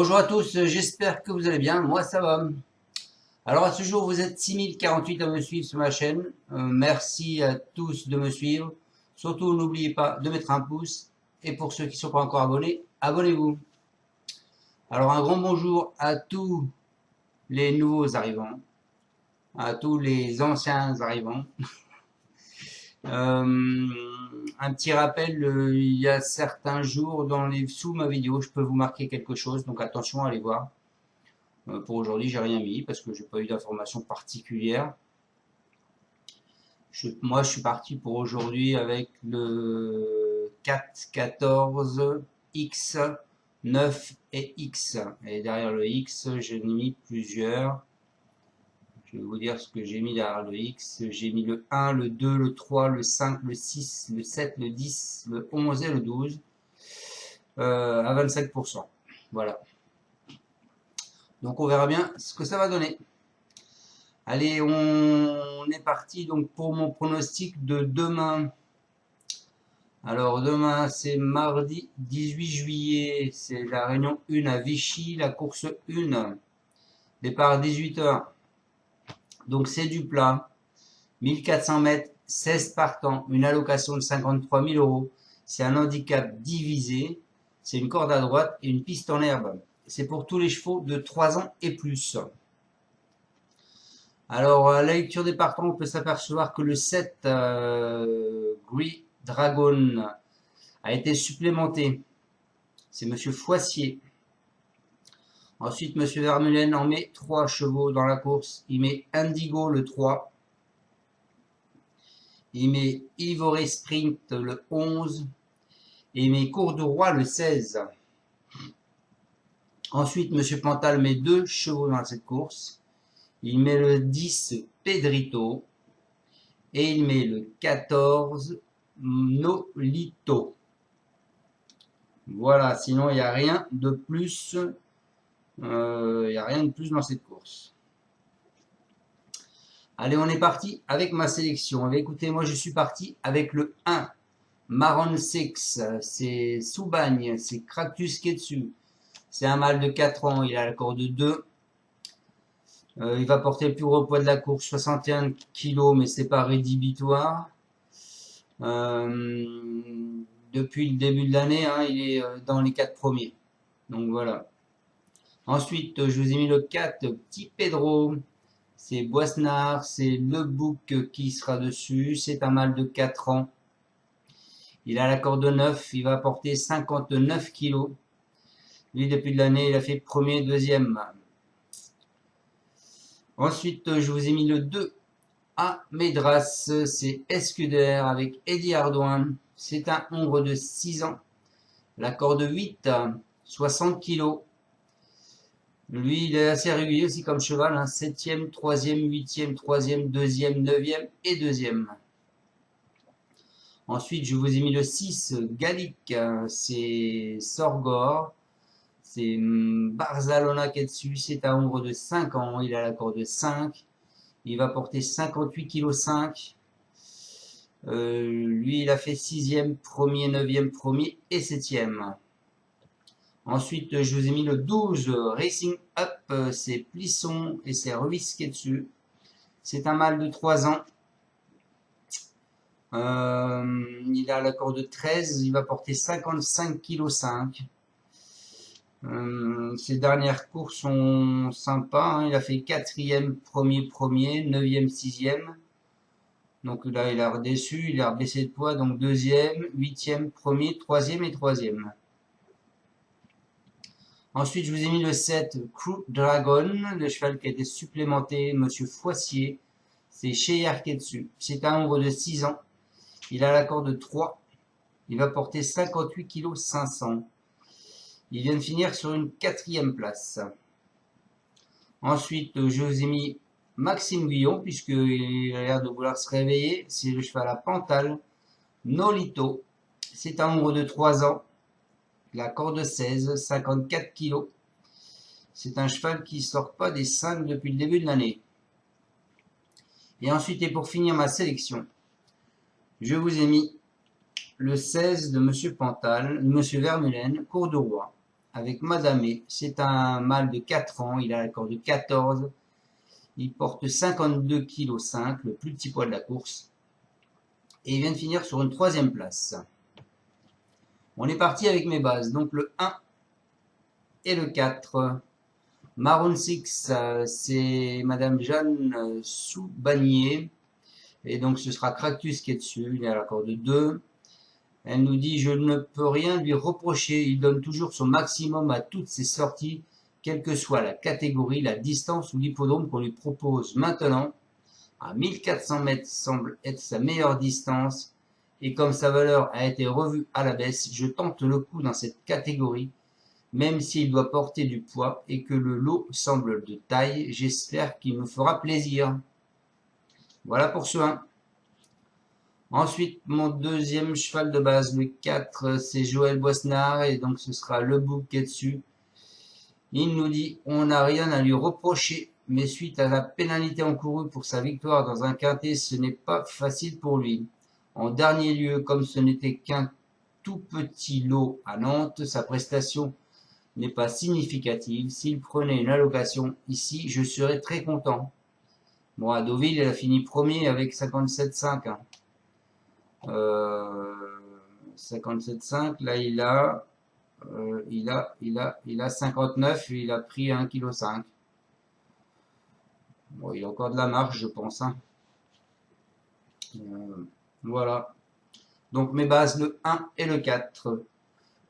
Bonjour à tous, j'espère que vous allez bien, moi ça va. Alors à ce jour, vous êtes 6048 à me suivre sur ma chaîne. Merci à tous de me suivre. Surtout, n'oubliez pas de mettre un pouce. Et pour ceux qui ne sont pas encore abonnés, abonnez-vous. Alors un grand bonjour à tous les nouveaux arrivants, à tous les anciens arrivants. Un petit rappel, il y a certains jours sous ma vidéo, je peux vous marquer quelque chose, donc attention à aller voir. Pour aujourd'hui, j'ai rien mis parce que j'ai pas eu d'informations particulières. Moi, je suis parti pour aujourd'hui avec le 4, 14, X, 9 et X. Et derrière le X, j'ai mis plusieurs. Je vais vous dire ce que j'ai mis derrière le X. J'ai mis le 1, le 2, le 3, le 5, le 6, le 7, le 10, le 11 et le 12 à 25%. Voilà. Donc on verra bien ce que ça va donner. Allez, on est parti donc pour mon pronostic de demain. Alors demain c'est mardi 18 juillet, c'est la réunion 1 à Vichy, la course 1, départ à 18 h. Donc c'est du plat, 1400 mètres, 16 partants, une allocation de 53 000 euros. C'est un handicap divisé, c'est une corde à droite et une piste en herbe. C'est pour tous les chevaux de 3 ans et plus. Alors, à la lecture des partants, on peut s'apercevoir que le 7 Grey Dragon a été supplémenté. C'est Monsieur Foissier. Ensuite, Monsieur Vermeulen en met 3 chevaux dans la course. Il met Indigo le 3. Il met Ivory Sprint le 11. Et il met Cours de Roi le 16. Ensuite, Monsieur Pantal met 2 chevaux dans cette course. Il met le 10 Pedrito. Et il met le 14 Nolito. Voilà, sinon il n'y a rien de plus. Il n'y a rien de plus dans cette course. Allez, on est parti avec ma sélection. Écoutez, moi je suis parti avec le 1. Maron 6. C'est Soubagne. C'est Cractus qui est dessus. C'est un mâle de 4 ans. Il a la corde de 2. Il va porter le plus gros poids de la course, 61 kg, mais c'est pas rédhibitoire. Depuis le début de l'année, hein, il est dans les 4 premiers. Donc voilà. Ensuite, je vous ai mis le 4, Petit Pedro. C'est Boisnard, c'est le bouc qui sera dessus. C'est un mâle de 4 ans. Il a la corde de 9, il va porter 59 kg. Lui, depuis l'année, il a fait premier, deuxième. Ensuite, je vous ai mis le 2, à Médras, c'est Escuder avec Eddie Ardouin. C'est un ombre de 6 ans. La corde 8, 60 kg. Lui, il est assez régulier aussi comme cheval. 7e, 3e, 8e, 3e, 2e, 9e et 2e. Ensuite, je vous ai mis le 6, Gallic. C'est Sorgor. C'est Barzalona qui est dessus. C'est un ombre de 5 ans. Il a la corde 5. Il va porter 58 kg 5. Lui, il a fait 6e, 1er, 9e, 1er et 7e. Ensuite, je vous ai mis le 12, Racing Up. C'est Plisson et c'est Ruiz qui est dessus. C'est un mâle de 3 ans. Il a la corde 13. Il va porter 55 kg 5. Ses dernières courses sont sympas. Il a fait 4e, 1er, 1er, 9e, 6e. Donc là, il a redessu, il a rebaissé de poids. Donc 2e, 8e, 1er, 3e et 3e. Ensuite, je vous ai mis le 7, Crew Dragon, le cheval qui a été supplémenté, Monsieur Foissier. C'est Cheyer qui est dessus. C'est un ombre de 6 ans. Il a la corde 3. Il va porter 58 kg 500. Il vient de finir sur une 4e place. Ensuite, je vous ai mis Maxime Guillon, puisqu'il a l'air de vouloir se réveiller. C'est le cheval à Pantal, Nolito. C'est un ombre de 3 ans. La corde 16, 54 kg. C'est un cheval qui sort pas des 5 depuis le début de l'année. Et ensuite, et pour finir ma sélection, je vous ai mis le 16 de Monsieur Pantal, Monsieur Vermeulen, Cours de Roi, avec Madame E. C'est un mâle de 4 ans, il a la corde de 14. Il porte 52 kg 5, le plus petit poids de la course. Et il vient de finir sur une 3e place. On est parti avec mes bases, donc le 1 et le 4. Maroon 6, c'est Madame Jeanne Soubanier. Et donc ce sera Cractus qui est dessus, il est à la corde de 2. Elle nous dit « Je ne peux rien lui reprocher, il donne toujours son maximum à toutes ses sorties, quelle que soit la catégorie, la distance ou l'hippodrome qu'on lui propose maintenant. À 1400 mètres semble être sa meilleure distance, et comme sa valeur a été revue à la baisse, je tente le coup dans cette catégorie, même s'il doit porter du poids et que le lot semble de taille, j'espère qu'il me fera plaisir. » Voilà pour ce 1. Ensuite, mon deuxième cheval de base, le 4, c'est Joël Boisnard, et donc ce sera le bouc qui est dessus. Il nous dit, on n'a rien à lui reprocher, mais suite à la pénalité encourue pour sa victoire dans un quintet, ce n'est pas facile pour lui. En dernier lieu, comme ce n'était qu'un tout petit lot à Nantes, sa prestation n'est pas significative. S'il prenait une allocation ici, je serais très content. Bon, à Deauville, il a fini premier avec 57,5. 57,5. Là, il a 59 et il a pris 1,5 kg. Bon, il a encore de la marge, je pense. Hein. Voilà. Donc, mes bases, le 1 et le 4.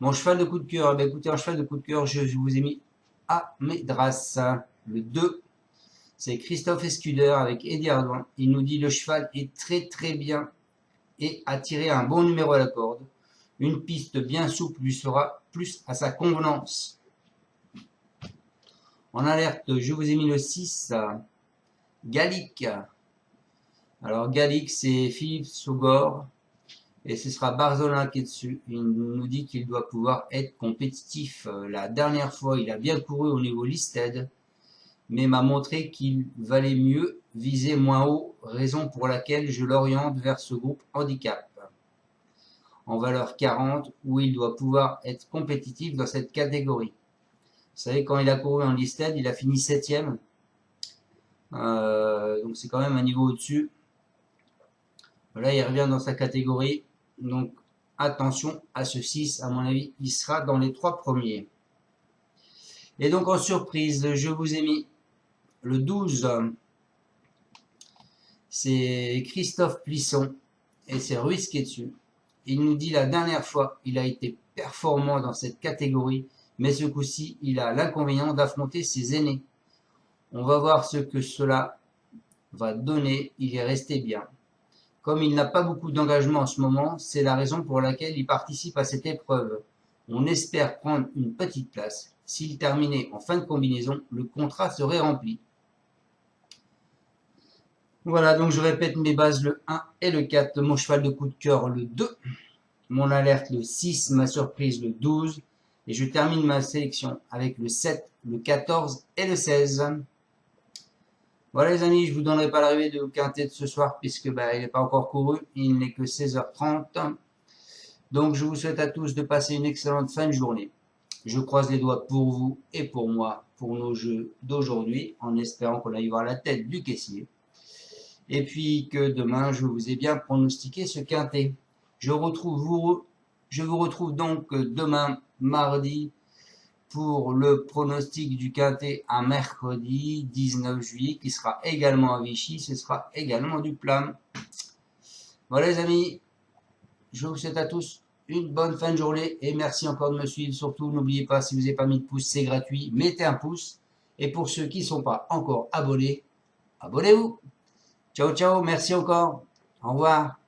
Mon cheval de coup de cœur, écoutez, un cheval de coup de cœur, je vous ai mis Amédras. Le 2, c'est Christophe Escuder avec Eddie Ardouin. Il nous dit, le cheval est très très bien et a tiré un bon numéro à la corde. Une piste bien souple lui sera plus à sa convenance. En alerte, je vous ai mis le 6, Gallic. Alors Gallic, c'est Philippe Sogor et ce sera Barzolin qui est dessus. Il nous dit qu'il doit pouvoir être compétitif. La dernière fois, il a bien couru au niveau listed, mais m'a montré qu'il valait mieux viser moins haut, raison pour laquelle je l'oriente vers ce groupe handicap en valeur 40, où il doit pouvoir être compétitif dans cette catégorie. Vous savez, quand il a couru en listed, il a fini 7e. Donc c'est quand même un niveau au-dessus. Là, il revient dans sa catégorie. Donc attention à ce 6, à mon avis, il sera dans les 3 premiers. Et donc en surprise, je vous ai mis le 12. C'est Christophe Plisson et c'est Ruiz qui est dessus. Il nous dit la dernière fois, il a été performant dans cette catégorie, mais ce coup-ci, il a l'inconvénient d'affronter ses aînés. On va voir ce que cela va donner. Il est resté bien. Comme il n'a pas beaucoup d'engagement en ce moment, c'est la raison pour laquelle il participe à cette épreuve. On espère prendre une petite place. S'il terminait en fin de combinaison, le contrat serait rempli. Voilà, donc je répète mes bases, le 1 et le 4, mon cheval de coup de cœur, le 2, mon alerte, le 6, ma surprise, le 12, et je termine ma sélection avec le 7, le 14 et le 16. Voilà les amis, je vous donnerai pas l'arrivée de quintet de ce soir, puisque il n'est pas encore couru, il n'est que 16h30. Donc je vous souhaite à tous de passer une excellente fin de journée. Je croise les doigts pour vous et pour moi, pour nos jeux d'aujourd'hui, en espérant qu'on aille voir la tête du caissier. Et puis que demain, je vous ai bien pronostiqué ce quintet. Je vous retrouve donc demain, mardi, pour le pronostic du quintet à mercredi 19 juillet, qui sera également à Vichy, ce sera également du plat. Voilà les amis, je vous souhaite à tous une bonne fin de journée et merci encore de me suivre. Surtout, n'oubliez pas, si vous n'avez pas mis de pouce, c'est gratuit, mettez un pouce. Et pour ceux qui ne sont pas encore abonnés, abonnez-vous. Ciao, ciao, merci encore. Au revoir.